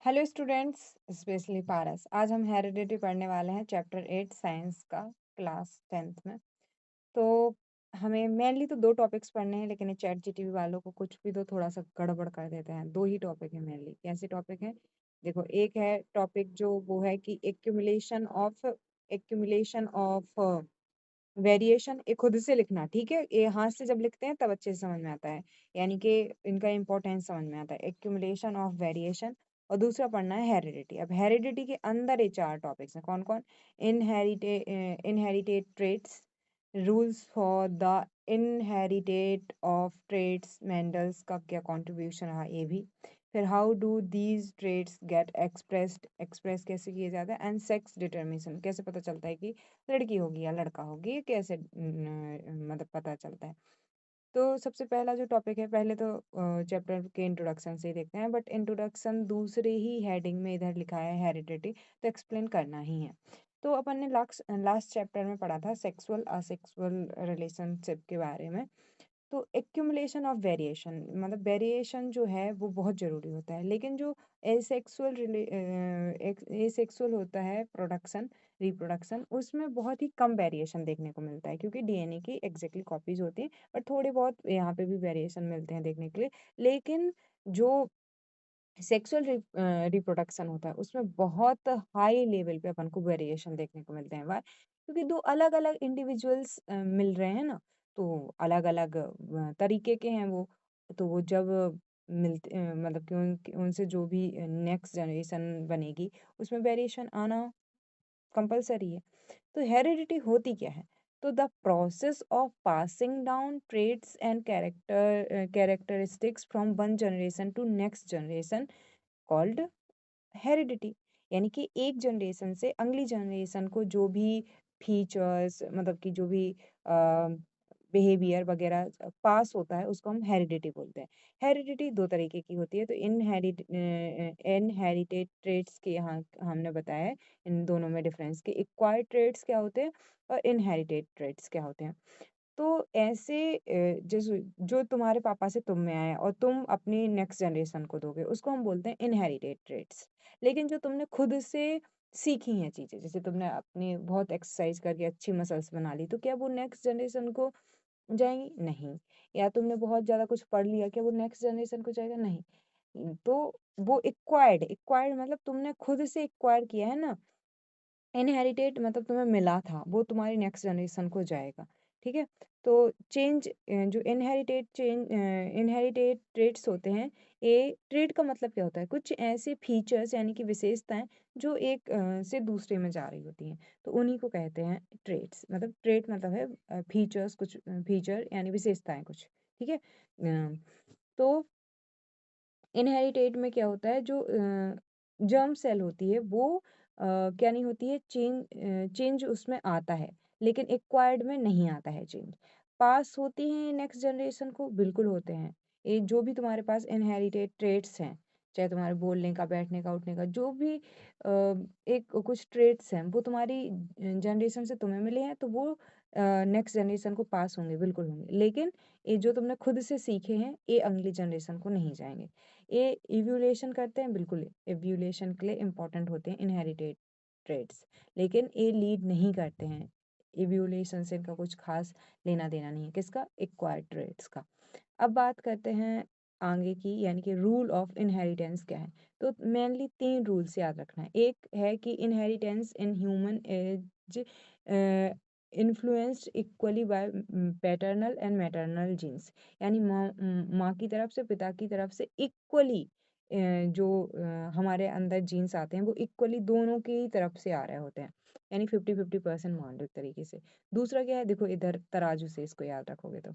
Hello students, specially पारस। आज हम heredity पढ़ने वाले हैं चैप्टर 8 साइंस का, क्लास 10th में। तो हमें मेनली तो दो टॉपिक्स पढ़ने हैं, लेकिन ये चैट जीटीपी वालों को कुछ भी तो थोड़ा सा गड़बड़ कर देते हैं। दो ही टॉपिक है मेनली। कैसे टॉपिक है? देखो, एक है टॉपिक जो वो है कि एक्यूमुलेशन ऑफ वेरिएशन। ये खुद से लिखना, ठीक है? ये हाथ से जब लिखते हैं तब अच्छे से समझ में आता है, यानी कि इनका इंपॉर्टेंस समझ में आता है। Accumulation of variation. और दूसरा पढ़ना है हेरिडिटी। अब हेरिडिटी के अंदर ये चार टॉपिक्स हैं। कौन कौन? Inherited traits, rules for the inheritance of traits, Mendel's का क्या कंट्रीब्यूशन रहा ये भी। फिर how do these traits get express कैसे किए जाते हैं, एंड सेक्स डिटर्मिनेशन, कैसे पता चलता है कि लड़की होगी या लड़का होगी, ये कैसे मतलब पता चलता है। तो सबसे पहला जो टॉपिक है, पहले तो चैप्टर के इंट्रोडक्शन से ही देखते हैं, बट इंट्रोडक्शन दूसरे ही हेडिंग में इधर लिखा है हेरिडिटी, तो एक्सप्लेन करना ही है। तो अपन ने लास्ट लास्ट चैप्टर में पढ़ा था सेक्सुअल असेक्सुअल रिलेशनशिप के बारे में। तो एक्यूमुलेशन ऑफ वेरिएशन, मतलब वेरिएशन जो है वो बहुत ज़रूरी होता है, लेकिन जो एसेक्सुअल होता है प्रोडक्शन, रिप्रोडक्शन, उसमें बहुत ही कम वेरिएशन देखने को मिलता है, क्योंकि डीएनए की एग्जैक्टली कॉपीज होती हैं। बट थोड़े बहुत यहाँ पे भी वेरिएशन मिलते हैं देखने के लिए। लेकिन जो सेक्सुअल रिप्रोडक्शन होता है उसमें बहुत हाई लेवल पे अपन को वेरिएशन देखने को मिलते हैं। वाई? क्योंकि दो अलग अलग इंडिविजुअल्स मिल रहे हैं ना, तो अलग अलग तरीके के हैं वो। तो वो जब मतलब कि उनसे जो भी नेक्स्ट जनरेशन बनेगी, उसमें वेरिएशन आना कंपलसरी है। तो हेरिडिटी होती क्या है? तो the process of passing down traits and characteristics from one generation to next generation called heredity. यानी कि एक जनरेशन से अगली जनरेशन को जो भी फीचर्स, मतलब कि जो भी बिहेवियर वगैरह पास होता है, उसको हम हेरिडिटी बोलते हैं। हेरिडिटी दो तरीके की होती है। तो इनहेरिटेड ट्रेट्स के यहाँ हमने बताया है इन दोनों में डिफरेंस, कि एक्वायर्ड ट्रेट्स क्या होते हैं और इनहेरिटेड ट्रेट्स क्या होते हैं। तो ऐसे जैसे जो तुम्हारे पापा से तुम में आया और तुम अपनी नेक्स्ट जनरेशन को दोगे, उसको हम बोलते हैं इनहेरिटेड ट्रेट्स। लेकिन जो तुमने खुद से सीखी हैं चीजें, जैसे तुमने अपनी बहुत एक्सरसाइज करके अच्छी मसल्स बना ली, तो क्या वो नेक्स्ट जनरेशन को जाएंगी? नहीं। या तुमने बहुत ज्यादा कुछ पढ़ लिया, क्या वो नेक्स्ट जनरेशन को जाएगा? नहीं। तो वो एक्वायर्ड मतलब तुमने खुद से एक्वायर किया है ना। इनहेरिटेड मतलब तुम्हें मिला था, वो तुम्हारी नेक्स्ट जनरेशन को जाएगा। ठीक है? तो जो इनहेरिटेड ट्रेट्स होते हैं, ये ट्रेट का मतलब क्या होता है? कुछ ऐसे फीचर्स यानी कि विशेषताएं जो एक से दूसरे में जा रही होती हैं, तो उन्हीं को कहते हैं ट्रेट्स। मतलब ट्रेट मतलब है फीचर्स, कुछ फीचर यानी विशेषताएं कुछ। ठीक है? तो इनहेरिटेड में क्या होता है, जो जर्म सेल होती है वो क्या नहीं होती है, चेंज उसमें आता है, लेकिन एक्वायर्ड में नहीं आता है चेंज। पास होती हैं नेक्स्ट जनरेशन को, बिल्कुल होते हैं। ये जो भी तुम्हारे पास इनहेरिटेड ट्रेट्स हैं, चाहे तुम्हारे बोलने का, बैठने का, उठने का, जो भी एक कुछ ट्रेट्स हैं, वो तुम्हारी जनरेशन से तुम्हें मिले हैं, तो वो नेक्स्ट जनरेशन को पास होंगे, बिल्कुल होंगे। लेकिन ये जो तुमने खुद से सीखे हैं, ये अगली जनरेशन को नहीं जाएंगे। ये इव्यूलेशन करते हैं, बिल्कुल इव्यूलेशन के लिए इम्पोर्टेंट होते हैं इनहेरिटेड ट्रेड्स, लेकिन ये लीड नहीं करते हैं। इव्यूलेशन से इनका कुछ खास लेना देना नहीं है। किसका? एक्वायर्ड ट्रेड्स का। अब बात करते हैं आगे की, यानी कि रूल ऑफ इनहेरिटेंस क्या है। तो मेनली तीन रूल्स याद रखना है। एक है कि inheritance in human is influenced equally by paternal and maternal genes. यानी माँ की तरफ से, पिता की तरफ से इक्वली जो हमारे अंदर जीन्स आते हैं, वो इक्वली दोनों की तरफ से आ रहे होते हैं, यानी 50-50% मान लो एक तरीके से। दूसरा क्या है? देखो इधर तराजू से इसको याद रखोगे तो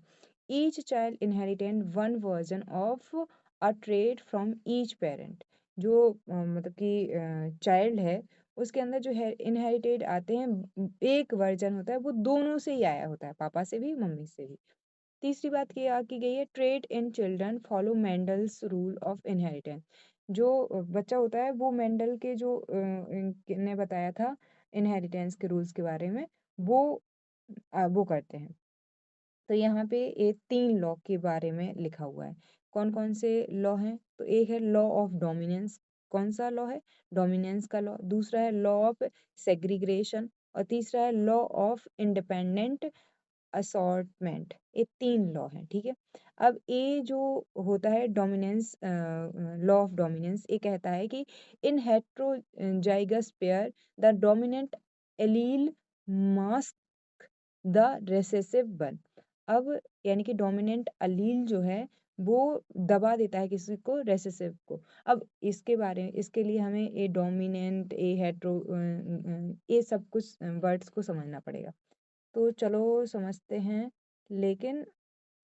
each child inherited one version of a trait from each parent. जो मतलब कि चाइल्ड है, उसके अंदर जो है इनहेरिटेड आते हैं, एक वर्जन होता है, वो दोनों से ही आया होता है, पापा से भी, मम्मी से भी। तीसरी बात की गई है, trait in children follow Mendel's rule of inheritance. जो बच्चा होता है वो मेंडल के जो ने बताया था इनहेरिटेंस के रूल्स के बारे में, वो वो करते हैं। तो यहाँ पे ये तीन लॉ के बारे में लिखा हुआ है। कौन कौन से लॉ हैं? तो एक है लॉ ऑफ डोमिनेंस, कौन सा लॉ है? डोमिनेंस का लॉ। दूसरा है लॉ ऑफ सेग्रीगेशन और तीसरा है लॉ ऑफ इंडिपेंडेंट असॉर्टमेंट। ये 3 लॉ हैं, ठीक है। अब ये जो होता है डोमिनेंस, लॉ ऑफ डोमिनेंस, ये कहता है कि इन heterozygous pair the dominant allele mask the recessive one. अब यानी कि डोमिनेंट अलील जो है वो दबा देता है किसी को, रेसेसिव को। अब इसके लिए हमें ये डोमिनेंट, ये हेट्रो, ये सब कुछ वर्ड्स को समझना पड़ेगा। तो चलो समझते हैं, लेकिन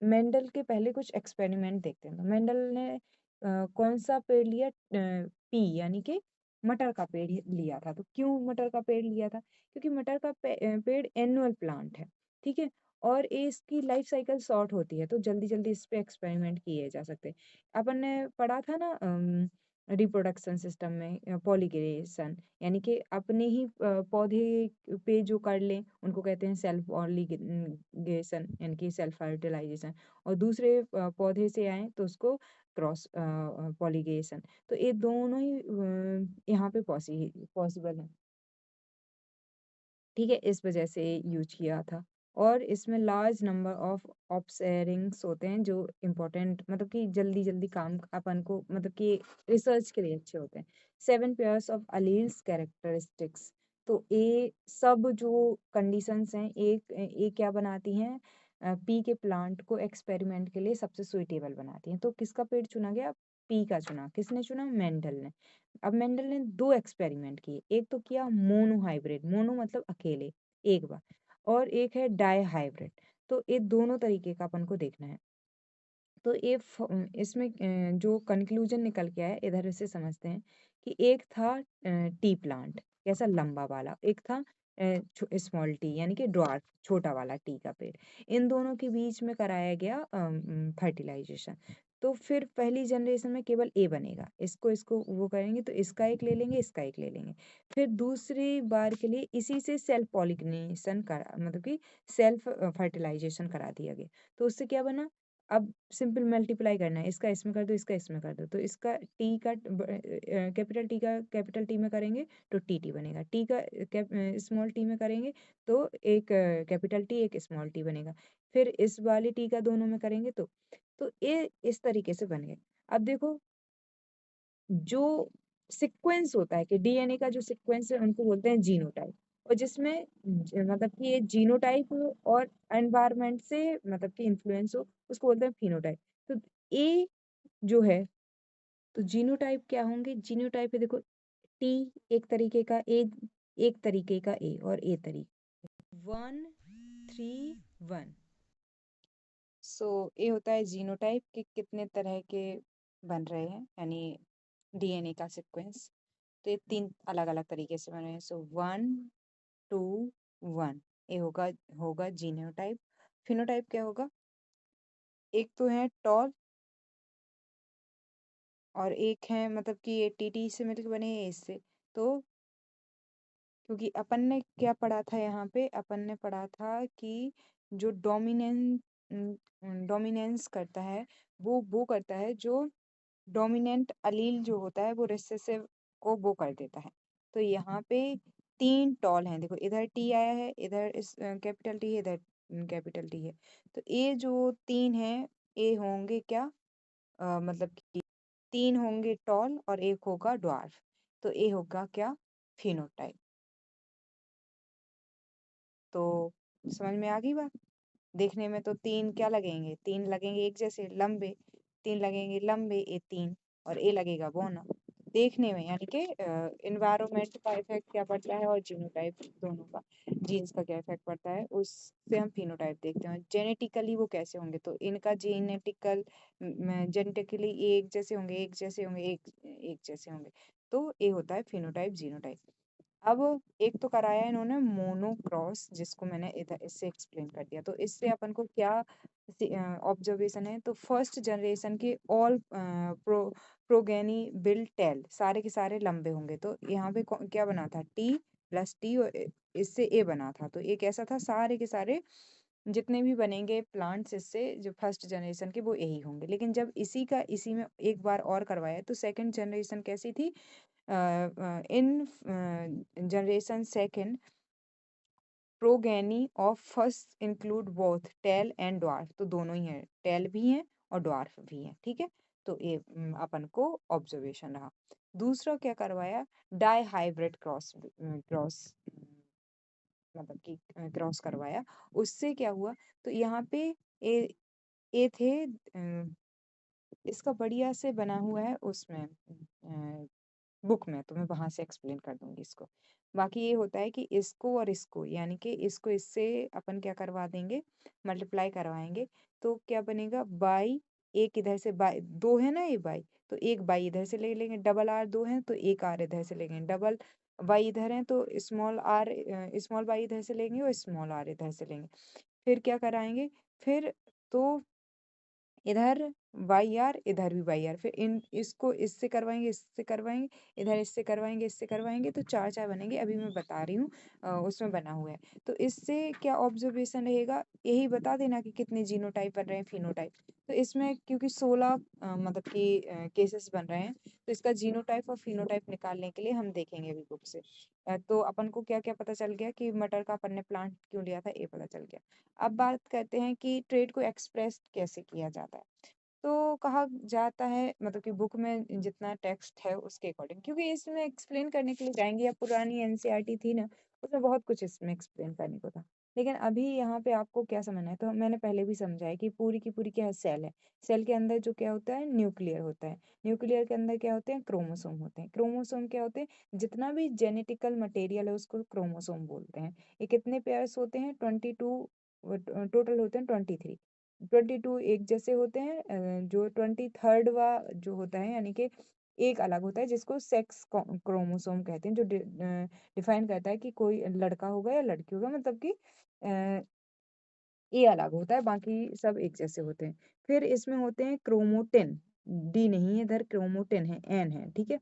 मेंडल के पहले कुछ एक्सपेरिमेंट देखते हैं। तो मेंडल ने कौन सा पेड़ लिया? पी यानी कि मटर का पेड़ लिया था। तो क्यों मटर का पेड़ लिया था? क्योंकि मटर का पेड़ एनुअल प्लांट है, ठीक है, और ये इसकी लाइफ साइकिल शॉर्ट होती है, तो जल्दी जल्दी इस पे एक्सपेरिमेंट किए जा सकते हैं। अपन ने पढ़ा था ना रिप्रोडक्शन सिस्टम में पॉलीगेशन, यानी कि अपने ही पौधे पे जो कर लें उनको कहते हैं सेल्फ पॉलीगेशन, यानी कि सेल्फ फर्टिलाइजेशन, और दूसरे पौधे से आए तो उसको क्रॉस पॉलीगेशन। तो ये दोनों ही यहाँ पे पॉसिबल है, ठीक है, इस वजह से यूज किया था। और इसमें लार्ज नंबर ऑफ ऑब्सेरिंग्स होते हैं जो इम्पोर्टेंट, मतलब कि जल्दी जल्दी काम अपन को, मतलब कि रिसर्च के लिए अच्छे होते हैं। 7 पेयर्स ऑफ अलील्स कैरेक्टरिस्टिक्स। तो ये सब जो कंडीशंस हैं, एक क्या बनाती हैं? पी के प्लांट को एक्सपेरिमेंट के लिए सबसे सुइटेबल बनाती हैं। तो किसका पेड़ चुना गया? पी का चुना। किसने चुना? मेंडल ने। अब मेंडल ने 2 एक्सपेरिमेंट किए। एक तो किया मोनो हाइब्रिड, मोनो मतलब अकेले, एक बार, और एक है डाई हाइब्रिड। तो ये दोनों तरीके का अपन को देखना है। तो इसमें जो कंक्लूजन निकल के आया, इधर से समझते हैं कि एक था टी प्लांट, कैसा? लंबा वाला। एक था स्मॉल टी यानी कि ड्वार्फ, छोटा वाला टी का पेड़। इन दोनों के बीच में कराया गया फर्टिलाइजेशन। तो फिर पहली जनरेशन में केवल ए बनेगा, इसको इसको वो करेंगे तो इसका एक ले लेंगे, इसका एक ले लेंगे। फिर दूसरी बार के लिए इसी से सेल्फ पॉलिनेशन करा, मतलब कि सेल्फ फर्टिलाइजेशन करा दिया गया। तो उससे क्या बना? अब सिंपल मल्टीप्लाई करना है, इसका इसमें कर दो, इसका इसमें कर दो। तो इसका टी का कैपिटल टी का कैपिटल टी में करेंगे तो टी टी बनेगा, टी का स्मॉल टी में करेंगे तो एक कैपिटल टी, एक स्मॉल टी बनेगा। फिर इस वाली टी का दोनों में करेंगे तो ये इस तरीके से बन गए। अब देखो, जो सीक्वेंस होता है कि डीएनए का जो सीक्वेंस है उनको बोलते हैं जीनोटाइप, और जिसमें मतलब कि ये जीनोटाइप और एनवायरनमेंट से मतलब कि इन्फ्लुएंस हो उसको बोलते हैं फिनोटाइप। तो ए जो है, तो जीनोटाइप क्या होंगे? जीनोटाइप है, देखो, टी एक तरीके का, ए एक तरीके का, ए और ए तरीके 1 3 1। सो ये होता है जीनोटाइप कि कितने तरह के बन रहे हैं, यानी डीएनए का सीक्वेंस। तो ये 3 अलग अलग तरीके से बने हैं। सो 1 2 1, ये होगा होगा जीनोटाइप। फिनोटाइप क्या होगा? एक तो है टॉल और एक है, मतलब कि ये टीटी से मिलकर बने हैं इससे। तो क्योंकि अपन ने क्या पढ़ा था यहाँ पे? अपन ने पढ़ा था कि जो डोमिनेंस करता है वो करता है जो डोमिनेंट अलील जो होता है वो रिसेसिव को वो कर देता है। तो यहाँ पे 3 टॉल हैं, देखो, इधर टी आया है, इधर इस कैपिटल टी है, इधर कैपिटल टी है। तो ये जो 3 हैं, ये होंगे क्या? मतलब कि 3 होंगे टॉल और एक होगा ड्वार्फ। तो ये होगा क्या? फिनोटाइप। तो समझ में आ गई बात? देखने में तो 3 क्या लगेंगे? 3 लगेंगे एक जैसे लंबे, 3 लगेंगे लंबे, ए 3, और ए लगेगा बौना देखने में, यानी कि इन्वायरमेंट का इफेक्ट क्या पड़ता है और जीनोटाइप दोनों का, जीन्स का क्या इफेक्ट पड़ता है, उससे हम फिनोटाइप देखते हैं। जेनेटिकली वो कैसे होंगे? तो इनका जेनेटिकली एक जैसे होंगे, एक जैसे होंगे, एक जैसे होंगे। तो ये होता है फिनोटाइप जीनोटाइप। अब एक तो कराया इन्होंने मोनोक्रॉस, जिसको मैंने इधर इससे एक्सप्लेन कर दिया। तो इससे अपन को क्या ऑब्जर्वेशन है? तो फर्स्ट जनरेशन के ऑल प्रोगेनी बिल टेल, सारे के सारे लंबे होंगे। तो यहाँ पे क्या बना था? टी प्लस टी, और इससे ए बना था। तो ये कैसा था? सारे के सारे जितने भी बनेंगे प्लांट्स इससे जो फर्स्ट जनरेशन के वो यही होंगे। लेकिन जब इसी में एक बार और करवाया तो सेकंड जनरेशन कैसी थी? In generation second progeny of first include both tall and dwarf, तो दोनों ही हैं, टेल भी हैं और ड्वार्फ भी हैं, ठीक है। तो ये अपन को ऑब्जर्वेशन रहा। दूसरा क्या करवाया? डाई हाइब्रिड क्रॉस क्रॉस मतलब कि क्रॉस करवाया। उससे क्या हुआ? तो यहाँ पे ए ए थे इसका बढ़िया से बना हुआ है उसमें बुक में, तो मैं वहां से एक्सप्लेन कर दूंगी इसको। बाकी ये होता है कि इसको और इसको यानी कि इसको इससे अपन क्या करवा देंगे? मल्टीप्लाई करवाएंगे। तो क्या बनेगा? बाई, एक इधर से बाई, दो है ना ये बाई, तो एक बाई इधर से ले लेंगे, डबल आर दो है तो एक आर इधर से लेंगे, डबल बाई इधर है तो स्मॉल बाई इधर से लेंगे और स्मॉल आर इधर से लेंगे। फिर क्या कराएंगे? फिर तो इधर वाई आर, इधर भी वाई आर, फिर इन इसको इससे करवाएंगे, इससे करवाएंगे, इधर इससे करवाएंगे, इससे करवाएंगे, तो चार चार बनेंगे। अभी मैं बता रही हूँ उसमें बना हुआ है। तो इससे क्या ऑब्जर्वेशन रहेगा? यही बता देना कि कितने जीनोटाइप बन रहे हैं, फिनोटाइप। तो इसमें क्योंकि 16 मतलब कि केसेस बन रहे हैं, तो इसका जीनोटाइप और फिनोटाइप निकालने के लिए हम देखेंगे अभी बुक से। तो अपन को क्या क्या पता चल गया कि मटर का अपन ने प्लांट क्यों लिया था, ये पता चल गया। अब बात करते हैं कि ट्रेड को एक्सप्रेस कैसे किया जाता है। तो कहा जाता है मतलब कि बुक में जितना टेक्स्ट है उसके अकॉर्डिंग, क्योंकि इसमें एक्सप्लेन करने के लिए जाएंगे, या पुरानी एनसीईआरटी थी ना, उसमें बहुत कुछ इसमें एक्सप्लेन करने को था। लेकिन अभी यहाँ पे आपको क्या समझना है, तो मैंने पहले भी समझाया कि पूरी की पूरी क्या है? सेल है। सेल के अंदर जो क्या होता है? न्यूक्लियर होता है। न्यूक्लियर के अंदर क्या होते हैं? क्रोमोसोम होते हैं। क्रोमोसोम क्या होते हैं? जितना भी जेनेटिकल मटेरियल है उसको क्रोमोसोम बोलते हैं। ये कितने पेयर्स होते हैं? 22, टोटल होते हैं 23। 22 एक जैसे होते हैं, जो 23rd वा जो होता है यानी कि एक अलग होता है, जिसको सेक्स क्रोमोसोम कहते हैं, जो डिफाइन करता है कि कोई लड़का होगा या लड़की होगा, मतलब कि ए अलग होता है, बाकी सब एक जैसे होते हैं। फिर इसमें होते हैं क्रोमोटिन, डी नहीं है इधर, क्रोमोटिन है, एन है, ठीक है।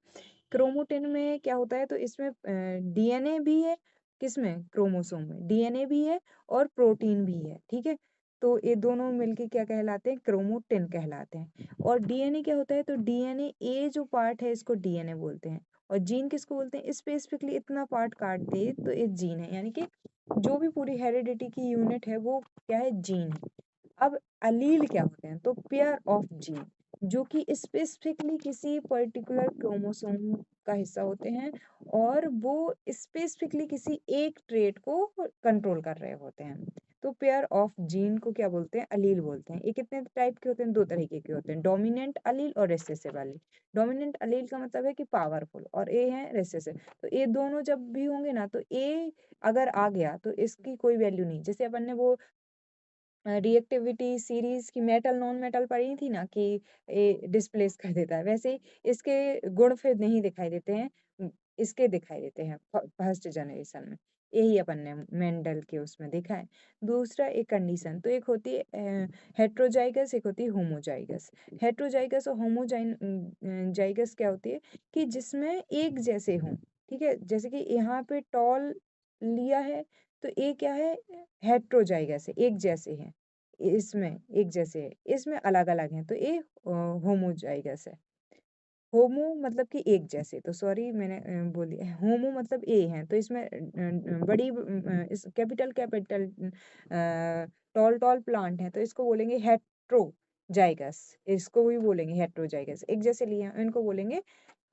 क्रोमोटिन में क्या होता है? तो इसमें डीएनए भी है। किसमें? क्रोमोसोम में डीएनए भी है और प्रोटीन भी है, ठीक है। तो ये दोनों मिलके क्या कहलाते हैं? क्रोमोटिन कहलाते हैं। और डीएनए क्या होता है? तो डीएनए ए जो पार्ट है इसको डीएनए बोलते हैं। और जीन किसको बोलते हैं? स्पेसिफिकली इतना पार्ट काट दे तो ये जीन है, यानी कि जो भी पूरी हेरिडिटी की यूनिट है वो क्या है? जीन है। अब अलील क्या होते हैं? तो पेयर ऑफ जीन, जो कि स्पेसिफिकली किसी पर्टिकुलर क्रोमोसोम का हिस्सा होते हैं, और वो स्पेसिफिकली किसी एक ट्रेट को कंट्रोल कर रहे होते हैं। तो पेयर ऑफ जीन को क्या बोलते हैं? अलील बोलते हैं। ये कितने टाइप के होते हैं? दो तरीके के होते हैं, डोमिनेंट अलील और रिसेसिव अलील। डोमिनेंट अलील का मतलब है कि पावरफुल, और ए है रिसेसिव। तो ये दोनों जब भी होंगे ना, तो ए अगर आ गया तो इसकी कोई वैल्यू नहीं। जैसे अपन ने वो रिएक्टिविटी सीरीज की मेटल नॉन मेटल पढ़ी थी ना, कि ये डिस्प्लेस कर देता है, वैसे ही इसके गुण फिर नहीं दिखाई देते हैं, इसके दिखाई देते हैं फर्स्ट जनरेशन में। यही अपन ने मेंडल के उसमें देखा है। दूसरा एक कंडीशन, तो एक होती है हेट्रोजाइगस, एक होती है होमोजाइगस। हेट्रोजाइगस और होमोजाइगस क्या होती है? कि जिसमें एक जैसे हों, ठीक है। जैसे कि यहाँ पे टॉल लिया है, तो ये क्या है? हेट्रोजाइगस है, एक जैसे हैं। इसमें एक जैसे है, इसमें अलग अलग हैं, तो ये होमोजाइगस है। होमो मतलब कि एक जैसे, तो सॉरी मैंने बोली, होमो मतलब ए है, तो इसमें बड़ी इस capital capital toll tall plant है, तो इसको बोलेंगे हेट्रोजाइगस। इसको भी बोलेंगे हेट्रोजाइगस, एक जैसे लिए हैं इनको बोलेंगे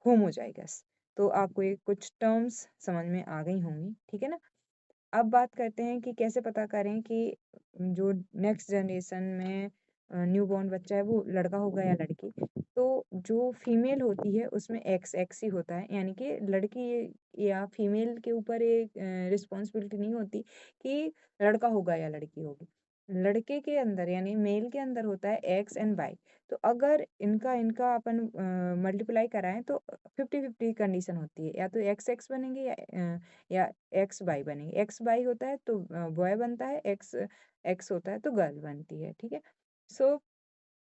होमोजाइगस। तो आपको ये कुछ टर्म्स समझ में आ गई होंगी, ठीक है ना। अब बात करते हैं कि कैसे पता करें कि जो नेक्स्ट जनरेशन में न्यू बॉर्न बच्चा है वो लड़का होगा या लड़की। तो जो फीमेल होती है उसमें एक्स एक्स ही होता है, यानी कि लड़की या फीमेल के ऊपर एक रिस्पॉन्सिबिलिटी नहीं होती कि लड़का होगा या लड़की होगी। लड़के के अंदर यानी मेल के अंदर होता है एक्स एंड वाई। तो अगर इनका इनका अपन मल्टीप्लाई कराएं तो 50-50 कंडीशन होती है, या तो एक्स एक्स बनेंगे या एक्स वाई बनेंगे। एक्स वाई होता है तो बॉय बनता है, एक्स एक्स होता है तो गर्ल बनती है, ठीक है। सो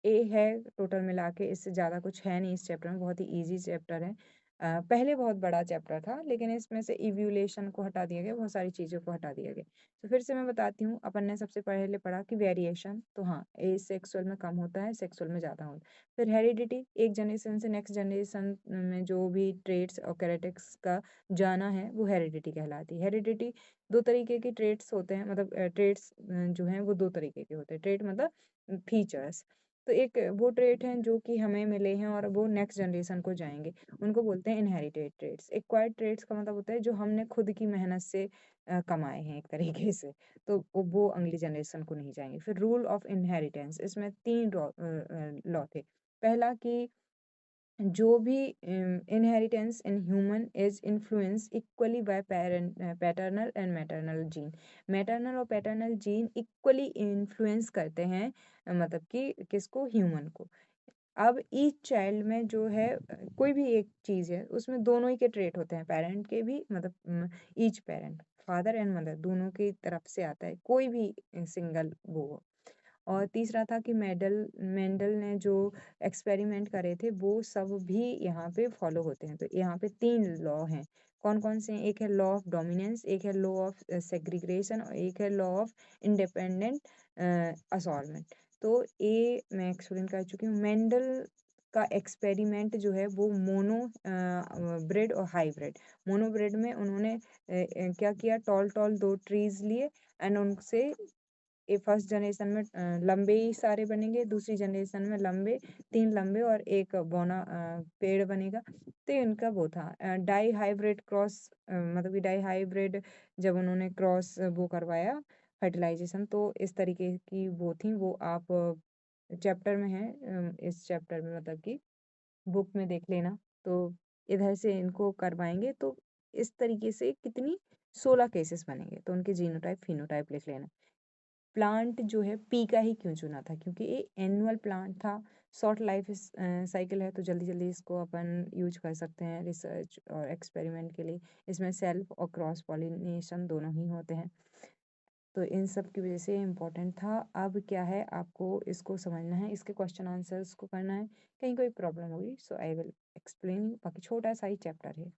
ए है टोटल मिला के, इससे ज़्यादा कुछ है नहीं इस चैप्टर में, बहुत ही इजी चैप्टर है। पहले बहुत बड़ा चैप्टर था, लेकिन इसमें से इवोल्यूशन को हटा दिया गया, बहुत सारी चीज़ों को हटा दिया गया। तो फिर से मैं बताती हूँ, अपन ने सबसे पहले पढ़ा कि वेरिएशन, तो हाँ, एज सेक्सुअल में कम होता है, सेक्सुअल में ज़्यादा होता है। फिर हेरिडिटी, एक जनरेशन से नेक्स्ट जनरेशन में जो भी ट्रेड्स और कैरेक्टर्स का जाना है, वो हेरिडिटी कहलाती है। हेरिडिटी 2 तरीके के ट्रेड्स होते हैं, मतलब ट्रेड्स जो हैं वो 2 तरीके के होते हैं। ट्रेड मतलब फीचर्स। तो एक वो ट्रेट हैं जो कि हमें मिले हैं और वो नेक्स्ट जनरेशन को जाएँगे, उनको बोलते हैं इनहेरिटेड ट्रेड्स। एक्वायर्ड ट्रेड्स का मतलब होता है जो हमने खुद की मेहनत से कमाए हैं एक तरीके से, तो वो अगली जनरेशन को नहीं जाएँगे। फिर रूल ऑफ इनहेरिटेंस, इसमें 3 लॉ थे। पहला कि जो भी inheritance in human is influence equally by paternal and maternal gene. Maternal और पैटर्नल जीन इक्वली इन्फ्लुएंस करते हैं, मतलब कि किसको, ह्यूमन को। अब ईच चाइल्ड में जो है कोई भी एक चीज़ है उसमें दोनों ही के ट्रेट होते हैं, पेरेंट के भी, मतलब each parent, father and mother दोनों की तरफ से आता है, कोई भी सिंगल वो हो। और तीसरा था कि मेंडल ने जो एक्सपेरिमेंट करे थे वो सब भी यहाँ पे फॉलो होते हैं। तो यहाँ पे 3 लॉ हैं। कौन-कौन से हैं? एक है लॉ ऑफ डोमिनेंस, एक है लॉ ऑफ सेग्रीगेशन और एक है लॉ ऑफ इंडिपेंडेंट असॉर्टमेंट। तो ये मैं एक्सप्लेन कर चुकी हूँ। मेंडल का एक्सपेरिमेंट जो है वो मोनो ब्रेड और हाइब्रिड। मोनो ब्रेड में उन्होंने क्या किया, टॉल-टॉल 2 ट्रीज़ लिए एंड उनसे ये फर्स्ट जनरेशन में लंबे ही सारे बनेंगे, दूसरी जनरेशन में लंबे 3 लंबे और 1 बौना पेड़ बनेगा। तो ये उनका वो था डाई हाइब्रिड क्रॉस, मतलब कि डाई हाइब्रिड जब उन्होंने क्रॉस वो करवाया फर्टिलाइजेशन, तो इस तरीके की वो थी। वो आप चैप्टर में है, इस चैप्टर में मतलब कि बुक में देख लेना। तो इधर से इनको करवाएँगे तो इस तरीके से कितनी 16 केसेस बनेंगे, तो उनके जीनोटाइप, फिनोटाइप लिख लेना। प्लांट जो है पी का ही क्यों चुना था, क्योंकि ये एनुअल प्लांट था, शॉर्ट लाइफ साइकिल है, तो जल्दी जल्दी इसको अपन यूज कर सकते हैं रिसर्च और एक्सपेरिमेंट के लिए। इसमें सेल्फ और क्रॉस पॉलिनेशन दोनों ही होते हैं, तो इन सब की वजह से इम्पोर्टेंट था। अब क्या है, आपको इसको समझना है, इसके क्वेश्चन आंसर्स को करना है। कहीं कोई प्रॉब्लम होगी सो आई विल एक्सप्लेन, बाकी छोटा सा ही चैप्टर है।